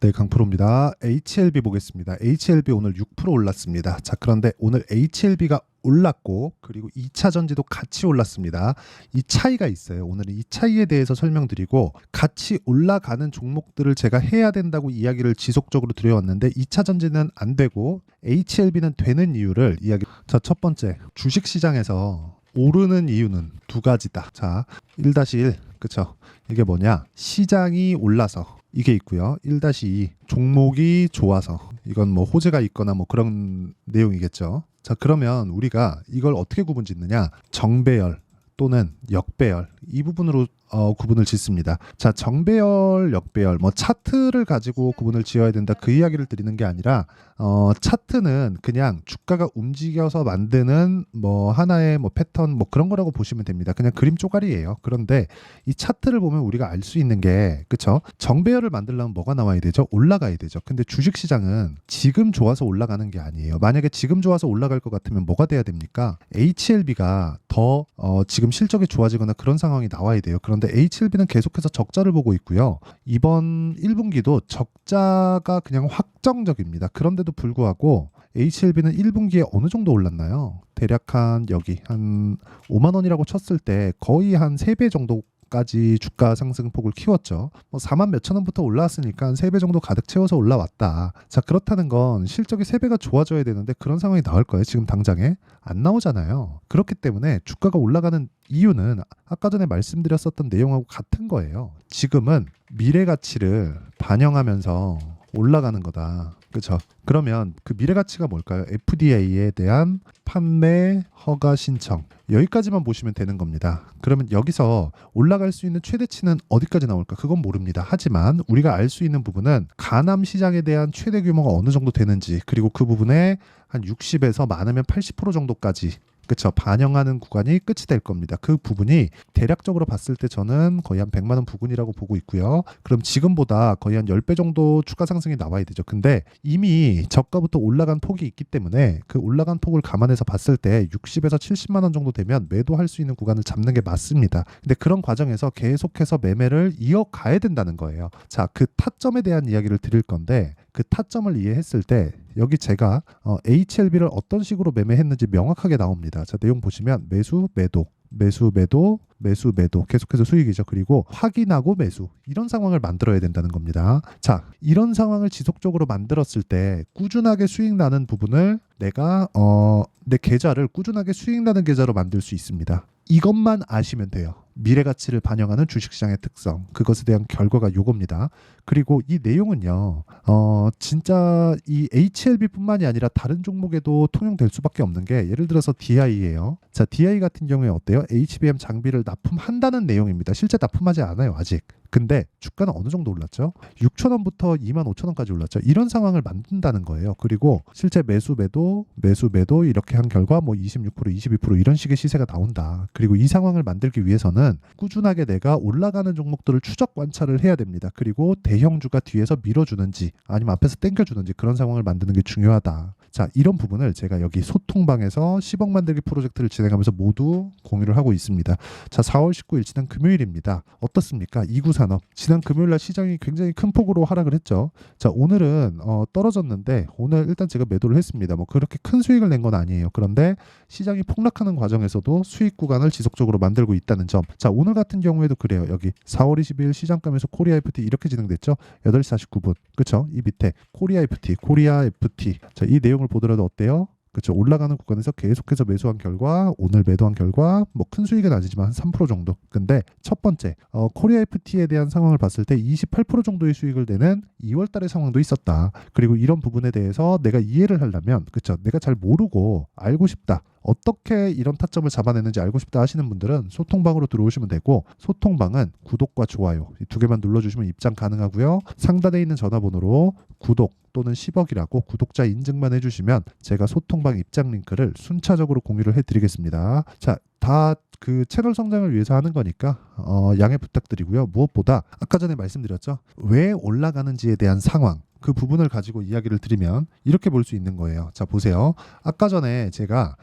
네, 강프로입니다. HLB 보겠습니다. HLB 오늘 6% 올랐습니다. 자, 그런데 오늘 HLB가 올랐고 그리고 2차 전지도 같이 올랐습니다. 이 차이가 있어요. 오늘은 이 차이에 대해서 설명드리고 같이 올라가는 종목들을 제가 해야 된다고 이야기를 지속적으로 드려왔는데 2차 전지는 안 되고 HLB는 되는 이유를 이야기. 자, 첫 번째, 주식시장에서 오르는 이유는 두 가지다. 자, 1-1 그쵸? 이게 뭐냐? 시장이 올라서 이게 있고요. 1-2 종목이 좋아서 이건 뭐 호재가 있거나 뭐 그런 내용이겠죠. 자, 그러면 우리가 이걸 어떻게 구분 짓느냐? 정배열 또는 역배열 이 부분으로 구분을 짓습니다. 자, 정배열, 역배열 뭐 차트를 가지고 구분을 지어야 된다 그 이야기를 드리는 게 아니라 차트는 그냥 주가가 움직여서 만드는 뭐 하나의 뭐 패턴 뭐 그런 거라고 보시면 됩니다. 그냥 그림 쪼가리예요. 그런데 이 차트를 보면 우리가 알 수 있는 게 그쵸? 정배열을 만들려면 뭐가 나와야 되죠? 올라가야 되죠. 근데 주식시장은 지금 좋아서 올라가는 게 아니에요. 만약에 지금 좋아서 올라갈 것 같으면 뭐가 돼야 됩니까? HLB가 더 지금 실적이 좋아지거나 그런 상황이 나와야 돼요. 그런데 HLB는 계속해서 적자를 보고 있고요. 이번 1분기도 적자가 그냥 확정적입니다. 그런데도 불구하고 HLB는 1분기에 어느 정도 올랐나요? 대략 한 여기 한 5만 원이라고 쳤을 때 거의 한 3배 정도까지 주가 상승폭을 키웠죠. 뭐 4만 몇천 원부터 올라왔으니까 한 3배 정도 가득 채워서 올라왔다. 자, 그렇다는 건 실적이 3배가 좋아져야 되는데 그런 상황이 나올 거예요. 지금 당장에 안 나오잖아요. 그렇기 때문에 주가가 올라가는 이유는 아까 전에 말씀드렸었던 내용하고 같은 거예요. 지금은 미래 가치를 반영하면서 올라가는 거다. 그렇죠? 그러면 그 미래 가치가 뭘까요? FDA에 대한 판매 허가 신청. 여기까지만 보시면 되는 겁니다. 그러면 여기서 올라갈 수 있는 최대치는 어디까지 나올까? 그건 모릅니다. 하지만 우리가 알 수 있는 부분은 가남 시장에 대한 최대 규모가 어느 정도 되는지 그리고 그 부분에 한 60에서 많으면 80% 정도까지 그쵸 반영하는 구간이 끝이 될 겁니다. 그 부분이 대략적으로 봤을 때 저는 거의 한 100만 원 부근이라고 보고 있고요. 그럼 지금보다 거의 한 10배 정도 추가 상승이 나와야 되죠. 근데 이미 저가부터 올라간 폭이 있기 때문에 그 올라간 폭을 감안해서 봤을 때 60에서 70만 원 정도 되면 매도할 수 있는 구간을 잡는 게 맞습니다. 근데 그런 과정에서 계속해서 매매를 이어가야 된다는 거예요. 자, 그 타점에 대한 이야기를 드릴 건데 그 타점을 이해했을 때 여기 제가 HLB를 어떤 식으로 매매했는지 명확하게 나옵니다. 자, 내용 보시면 매수, 매도, 매수, 매도, 매수, 매도 계속해서 수익이죠. 그리고 확인하고 매수 이런 상황을 만들어야 된다는 겁니다. 자, 이런 상황을 지속적으로 만들었을 때 꾸준하게 수익 나는 부분을 내가 내 계좌를 꾸준하게 수익 나는 계좌로 만들 수 있습니다. 이것만 아시면 돼요. 미래 가치를 반영하는 주식시장의 특성, 그것에 대한 결과가 요겁니다. 그리고 이 내용은요, 진짜 이 HLB뿐만이 아니라 다른 종목에도 통용될 수밖에 없는 게 예를 들어서 DI예요. 자, DI 같은 경우에 어때요? HBM 장비를 납품한다는 내용입니다. 실제 납품하지 않아요, 아직. 근데 주가는 어느 정도 올랐죠? 6,000원부터 25,000원까지 올랐죠. 이런 상황을 만든다는 거예요. 그리고 실제 매수 매도 매수 매도 이렇게 한 결과 뭐 26% 22% 이런 식의 시세가 나온다. 그리고 이 상황을 만들기 위해서는 꾸준하게 내가 올라가는 종목들을 추적 관찰을 해야 됩니다. 그리고 대형주가 뒤에서 밀어주는지 아니면 앞에서 땡겨주는지 그런 상황을 만드는 게 중요하다. 자, 이런 부분을 제가 여기 소통방에서 10억 만들기 프로젝트를 진행하면서 모두 공유를 하고 있습니다. 자, 4월 19일 지난 금요일입니다. 어떻습니까? 이구산업 지난 금요일날 시장이 굉장히 큰 폭으로 하락을 했죠. 자, 오늘은 떨어졌는데 오늘 일단 제가 매도를 했습니다. 뭐 그렇게 큰 수익을 낸 건 아니에요. 그런데 시장이 폭락하는 과정에서도 수익 구간을 지속적으로 만들고 있다는 점. 자, 오늘 같은 경우에도 그래요. 여기 4월 22일 시장감에서 코리아 FT 이렇게 진행됐죠. 8시 49분. 그쵸? 이 밑에 코리아 FT. 자, 이 내용을 보더라도 어때요? 그렇죠. 올라가는 구간에서 계속해서 매수한 결과 오늘 매도한 결과 뭐 큰 수익은 아니지만 한 3% 정도. 근데 첫 번째 코리아 FT에 대한 상황을 봤을 때 28% 정도의 수익을 내는 2월 달의 상황도 있었다. 그리고 이런 부분에 대해서 내가 이해를 하려면 그렇죠. 내가 잘 모르고 알고 싶다. 어떻게 이런 타점을 잡아내는지 알고 싶다 하시는 분들은 소통방으로 들어오시면 되고 소통방은 구독과 좋아요 이 두 개만 눌러주시면 입장 가능하고요. 상단에 있는 전화번호로 구독 또는 10억이라고 구독자 인증만 해주시면 제가 소통방 입장 링크를 순차적으로 공유를 해드리겠습니다. 자, 다 그 채널 성장을 위해서 하는 거니까 양해 부탁드리고요. 무엇보다 아까 전에 말씀드렸죠. 왜 올라가는지에 대한 상황 그 부분을 가지고 이야기를 드리면 이렇게 볼 수 있는 거예요. 자, 보세요. 아까 전에 제가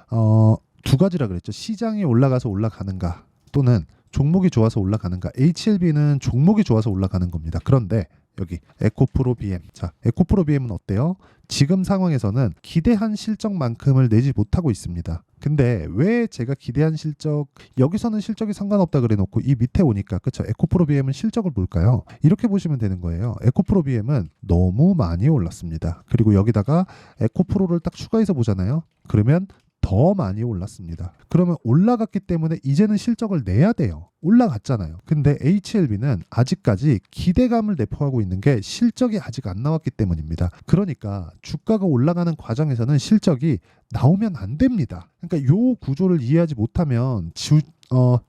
두 가지라 그랬죠. 시장이 올라가서 올라가는가 또는 종목이 좋아서 올라가는가. HLB는 종목이 좋아서 올라가는 겁니다. 그런데 여기 에코프로 BM. 자, 에코프로 BM은 어때요? 지금 상황에서는 기대한 실적만큼을 내지 못하고 있습니다. 근데 왜 제가 기대한 실적, 여기서는 실적이 상관없다 그래 놓고 이 밑에 오니까, 그쵸? 에코프로 BM은 실적을 볼까요? 이렇게 보시면 되는 거예요. 에코프로 BM은 너무 많이 올랐습니다. 그리고 여기다가 에코프로를 딱 추가해서 보잖아요. 그러면 더 많이 올랐습니다. 그러면 올라갔기 때문에 이제는 실적을 내야 돼요. 올라갔잖아요. 근데 HLB는 아직까지 기대감을 내포하고 있는 게 실적이 아직 안 나왔기 때문입니다. 그러니까 주가가 올라가는 과정에서는 실적이 나오면 안 됩니다. 그러니까 요 구조를 이해하지 못하면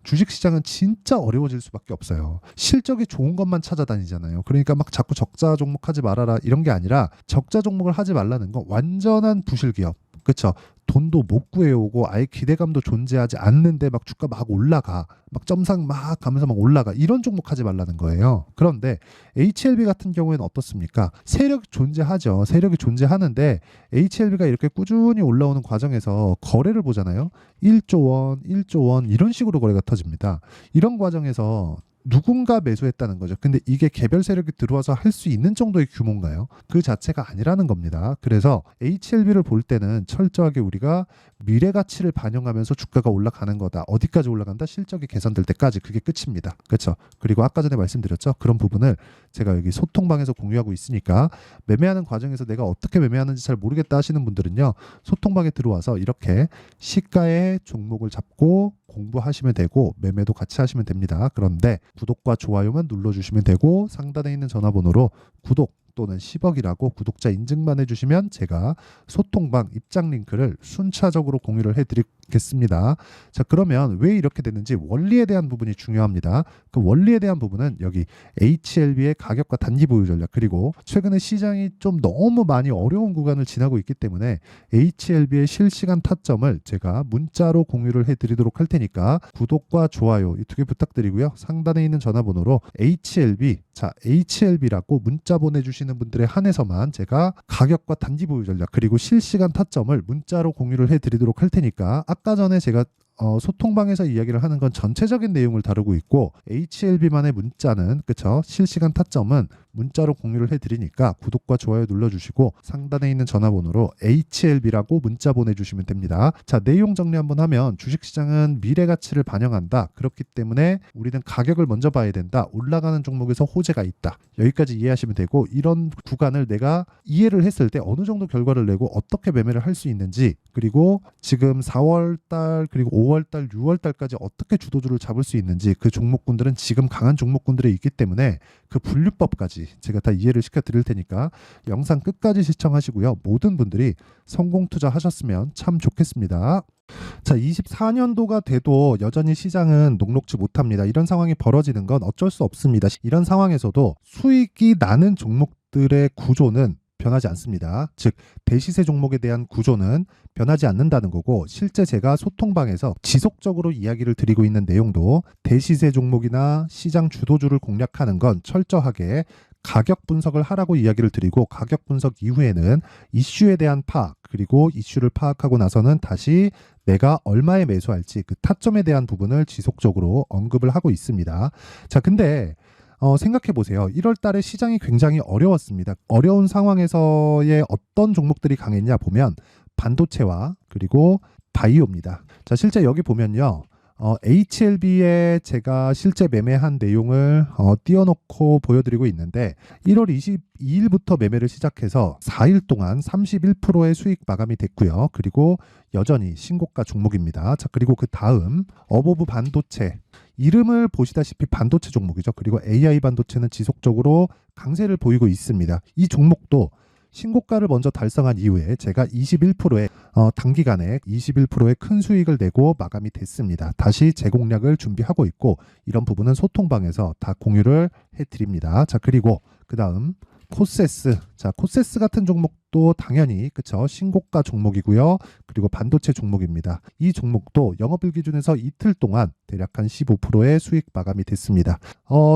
주식시장은 진짜 어려워질 수밖에 없어요. 실적이 좋은 것만 찾아다니잖아요. 그러니까 막 자꾸 적자 종목 하지 말아라 이런 게 아니라, 적자 종목을 하지 말라는 건 완전한 부실기업. 그쵸? 돈도 못 구해오고 아예 기대감도 존재하지 않는데 막 주가 막 올라가, 막 점상 막 가면서 막 올라가, 이런 종목 하지 말라는 거예요. 그런데 HLB 같은 경우에는 어떻습니까? 세력이 존재하죠. 세력이 존재하는데 HLB가 이렇게 꾸준히 올라오는 과정에서 거래를 보잖아요. 1조 원, 1조 원 이런 식으로 거래가 터집니다. 이런 과정에서 누군가 매수했다는 거죠. 근데 이게 개별 세력이 들어와서 할 수 있는 정도의 규모인가요? 그 자체가 아니라는 겁니다. 그래서 HLB를 볼 때는 철저하게 우리가 미래 가치를 반영하면서 주가가 올라가는 거다. 어디까지 올라간다? 실적이 개선될 때까지. 그게 끝입니다. 그렇죠? 그리고 아까 전에 말씀드렸죠. 그런 부분을 제가 여기 소통방에서 공유하고 있으니까, 매매하는 과정에서 내가 어떻게 매매하는지 잘 모르겠다 하시는 분들은요, 소통방에 들어와서 이렇게 시가의 종목을 잡고 공부하시면 되고 매매도 같이 하시면 됩니다. 그런데 구독과 좋아요만 눌러주시면 되고, 상단에 있는 전화번호로 구독 또는 10억이라고 구독자 인증만 해주시면 제가 소통방 입장 링크를 순차적으로 공유를 해드리겠습니다. 자, 그러면 왜 이렇게 됐는지 원리에 대한 부분이 중요합니다. 그 원리에 대한 부분은 여기 HLB의 가격과 단기 보유 전략, 그리고 최근에 시장이 좀 너무 많이 어려운 구간을 지나고 있기 때문에 HLB의 실시간 타점을 제가 문자로 공유를 해드리도록 할 테니까 구독과 좋아요 이 두 개 부탁드리고요. 상단에 있는 전화번호로 HLB, 자, HLB라고 문자 보내주시는 분들에 한해서만 제가 가격과 단기 보유 전략 그리고 실시간 타점을 문자로 공유를 해드리도록 할 테니까, 아까 전에 제가 소통방에서 이야기를 하는 건 전체적인 내용을 다루고 있고, HLB만의 문자는, 그쵸? 실시간 타점은 문자로 공유를 해드리니까 구독과 좋아요 눌러주시고 상단에 있는 전화번호로 HLB라고 문자 보내주시면 됩니다. 자, 내용 정리 한번 하면, 주식시장은 미래 가치를 반영한다. 그렇기 때문에 우리는 가격을 먼저 봐야 된다. 올라가는 종목에서 호재가 있다. 여기까지 이해하시면 되고, 이런 구간을 내가 이해를 했을 때 어느 정도 결과를 내고 어떻게 매매를 할 수 있는지, 그리고 지금 4월달 그리고 5월달 6월달까지 어떻게 주도주를 잡을 수 있는지, 그 종목군들은 지금 강한 종목군들이 있기 때문에 그 분류법까지 제가 다 이해를 시켜 드릴 테니까 영상 끝까지 시청하시고요. 모든 분들이 성공 투자하셨으면 참 좋겠습니다. 자, 24년도가 돼도 여전히 시장은 녹록지 못합니다. 이런 상황이 벌어지는 건 어쩔 수 없습니다. 이런 상황에서도 수익이 나는 종목들의 구조는 변하지 않습니다. 즉, 대시세 종목에 대한 구조는 변하지 않는다는 거고, 실제 제가 소통방에서 지속적으로 이야기를 드리고 있는 내용도 대시세 종목이나 시장 주도주를 공략하는 건 철저하게 가격 분석을 하라고 이야기를 드리고, 가격 분석 이후에는 이슈에 대한 파악, 그리고 이슈를 파악하고 나서는 다시 내가 얼마에 매수할지 그 타점에 대한 부분을 지속적으로 언급을 하고 있습니다. 자, 근데 생각해 보세요. 1월 달에 시장이 굉장히 어려웠습니다. 어려운 상황에서의 어떤 종목들이 강했냐 보면 반도체와 그리고 바이오입니다. 자, 실제 여기 보면요. HLB에 제가 실제 매매한 내용을 띄워놓고 보여드리고 있는데, 1월 22일부터 매매를 시작해서 4일 동안 31%의 수익 마감이 됐고요. 그리고 여전히 신고가 종목입니다. 자, 그리고 그 다음 어보브 반도체, 이름을 보시다시피 반도체 종목이죠. 그리고 AI 반도체는 지속적으로 강세를 보이고 있습니다. 이 종목도 신고가를 먼저 달성한 이후에 제가 21%의 단기간에 21%의 큰 수익을 내고 마감이 됐습니다. 다시 재공략을 준비하고 있고, 이런 부분은 소통방에서 다 공유를 해드립니다. 자, 그리고 그 다음 코세스. 자, 코세스 같은 종목도 종목도 당연히 그쵸 신고가 종목이고요. 그리고 반도체 종목입니다. 이 종목도 영업일 기준에서 이틀 동안 대략 한 15%의 수익 마감이 됐습니다.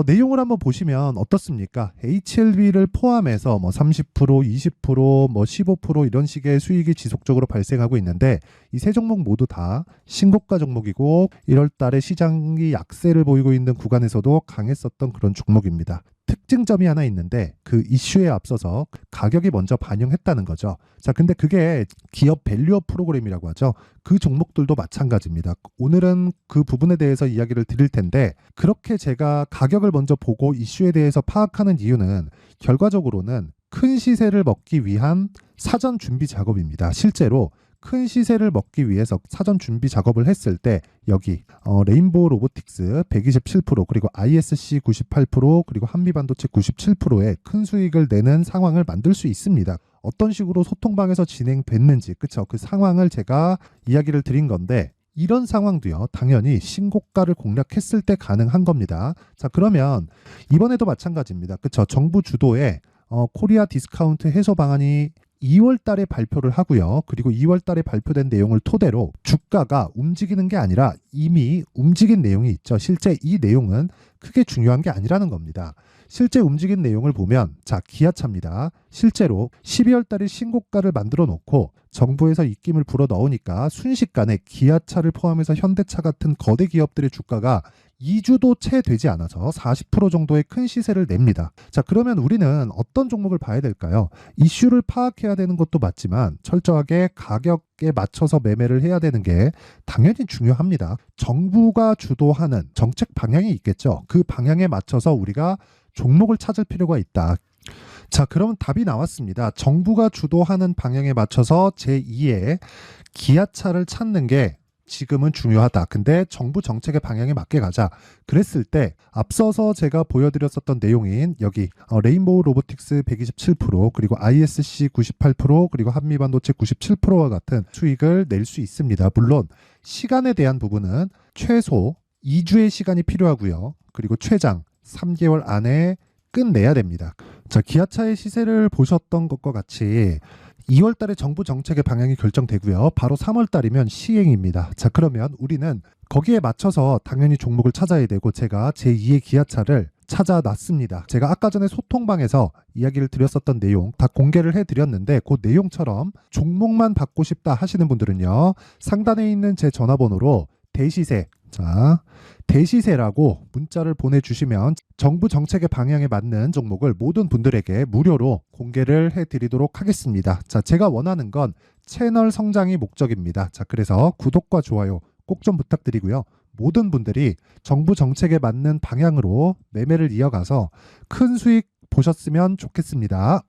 내용을 한번 보시면 어떻습니까? HLB를 포함해서 뭐 30%, 20%, 뭐 15% 이런 식의 수익이 지속적으로 발생하고 있는데 이 세 종목 모두 다 신고가 종목이고 1월 달에 시장이 약세를 보이고 있는 구간에서도 강했었던 그런 종목입니다. 특징점이 하나 있는데 그 이슈에 앞서서 가격이 먼저 반영했다는 거죠. 자, 근데 그게 기업 밸류업 프로그램이라고 하죠. 그 종목들도 마찬가지입니다. 오늘은 그 부분에 대해서 이야기를 드릴 텐데 그렇게 제가 가격을 먼저 보고 이슈에 대해서 파악하는 이유는 결과적으로는 큰 시세를 먹기 위한 사전 준비 작업입니다. 실제로 큰 시세를 먹기 위해서 사전 준비 작업을 했을 때 여기 레인보우 로보틱스 127% 그리고 ISC 98% 그리고 한미반도체 97%의 큰 수익을 내는 상황을 만들 수 있습니다. 어떤 식으로 소통방에서 진행됐는지 그쵸 그 상황을 제가 이야기를 드린 건데 이런 상황도요 당연히 신고가를 공략했을 때 가능한 겁니다. 자 그러면 이번에도 마찬가지입니다. 그쵸 정부 주도의 코리아 디스카운트 해소 방안이 2월 달에 발표를 하고요. 그리고 2월 달에 발표된 내용을 토대로 주가가 움직이는 게 아니라 이미 움직인 내용이 있죠. 실제 이 내용은 크게 중요한 게 아니라는 겁니다. 실제 움직인 내용을 보면 자 기아차입니다. 실제로 12월 달에 신고가를 만들어 놓고 정부에서 입김을 불어 넣으니까 순식간에 기아차를 포함해서 현대차 같은 거대 기업들의 주가가 2주도 채 되지 않아서 40% 정도의 큰 시세를 냅니다. 자, 그러면 우리는 어떤 종목을 봐야 될까요? 이슈를 파악해야 되는 것도 맞지만 철저하게 가격에 맞춰서 매매를 해야 되는 게 당연히 중요합니다. 정부가 주도하는 정책 방향이 있겠죠. 그 방향에 맞춰서 우리가 종목을 찾을 필요가 있다. 자, 그럼 답이 나왔습니다. 정부가 주도하는 방향에 맞춰서 제2의 기아차를 찾는 게 지금은 중요하다. 근데 정부 정책의 방향에 맞게 가자. 그랬을 때 앞서서 제가 보여드렸었던 내용인 여기 레인보우 로보틱스 127% 그리고 ISC 98% 그리고 한미반도체 97%와 같은 수익을 낼 수 있습니다. 물론 시간에 대한 부분은 최소 2주의 시간이 필요하고요. 그리고 최장 3개월 안에 끝내야 됩니다. 자, 기아차의 시세를 보셨던 것과 같이 2월 달에 정부 정책의 방향이 결정되고요. 바로 3월 달이면 시행입니다. 자, 그러면 우리는 거기에 맞춰서 당연히 종목을 찾아야 되고 제가 제2의 기아차를 찾아놨습니다. 제가 아까 전에 소통방에서 이야기를 드렸었던 내용 다 공개를 해드렸는데 그 내용처럼 종목만 받고 싶다 하시는 분들은요. 상단에 있는 제 전화번호로 대시세 자 대시세라고 문자를 보내주시면 정부 정책의 방향에 맞는 종목을 모든 분들에게 무료로 공개를 해드리도록 하겠습니다. 자, 제가 원하는 건 채널 성장이 목적입니다. 자, 그래서 구독과 좋아요 꼭 좀 부탁드리고요. 모든 분들이 정부 정책에 맞는 방향으로 매매를 이어가서 큰 수익 보셨으면 좋겠습니다.